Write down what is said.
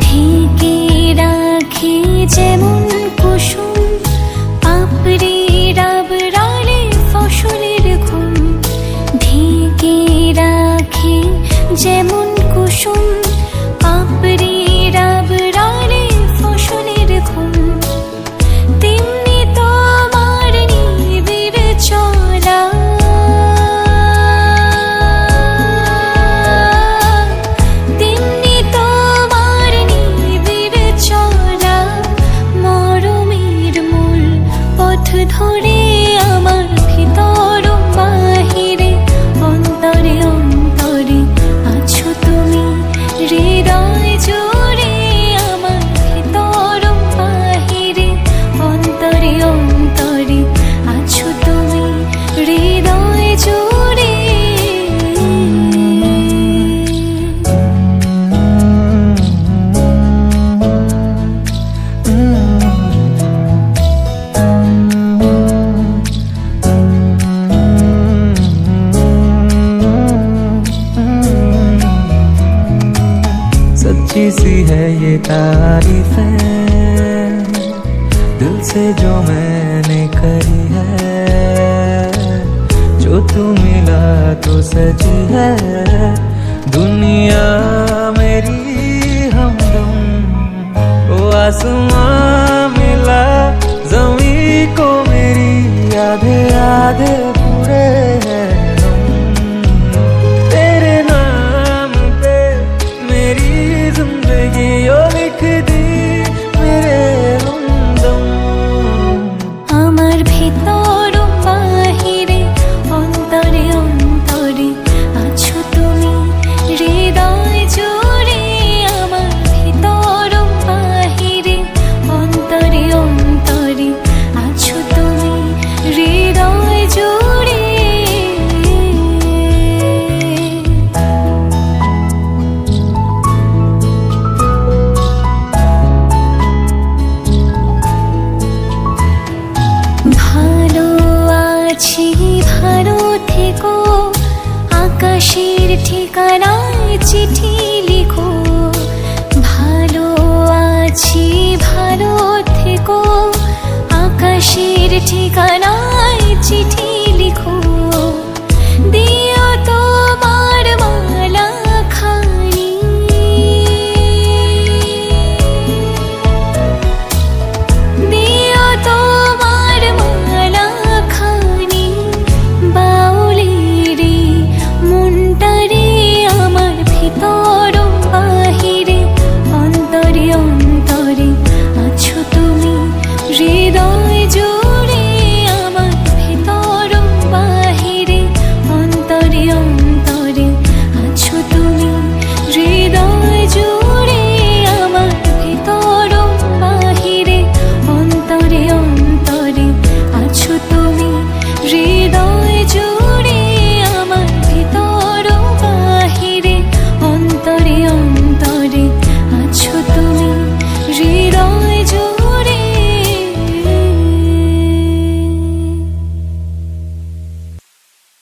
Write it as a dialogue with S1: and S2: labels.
S1: ঢেকে রাখি যেমন কুসুম পাপড়ি রাবড়ালে ফসলের ঘুম। ঢেকে রাখি যেমন কুসুম পাপড়ি রাবড়ালে ফসলের ঘুম। তেমনি তোমার নিবিড় চলা, তেমনি তোমার নিবিড় চলা মরমের মূল পথ ধরে আমার ভিতর বাহিরে অন্তরে অন্তরে আছো তুমি হৃদয় জুড়ে। আমার ভিতর বাহিরে অন্তরে অন্তরে আছো তুমি হৃদয় জুড়ে।
S2: सच्ची सी है ये तारीफें दिल से जो मैंने करी है। जो तू मिला तो सजी है दुनिया मेरी हमदम। ओ आसमां मिला ज़मीं को मेरी आधे आधे पूरे हैं हम। तेरे नाम पे मेरी जिंदगी ओ लिख दी मेरे हमदम।
S1: আমার ভিতর বাহিরে অন্তরে অন্তরে আছো তুমি হৃদয় জুড়ে। আমার ভিতর বাহিরে অন্তরে অন্তরে আছো তুমি হৃদয় জুড়ে। ভালো আছি ভালো থেকো আকাশের ঠিকানায় চিঠি লিখো। ভালো আছি ভালো থেকো আকাশের ঠিকানায় চিঠি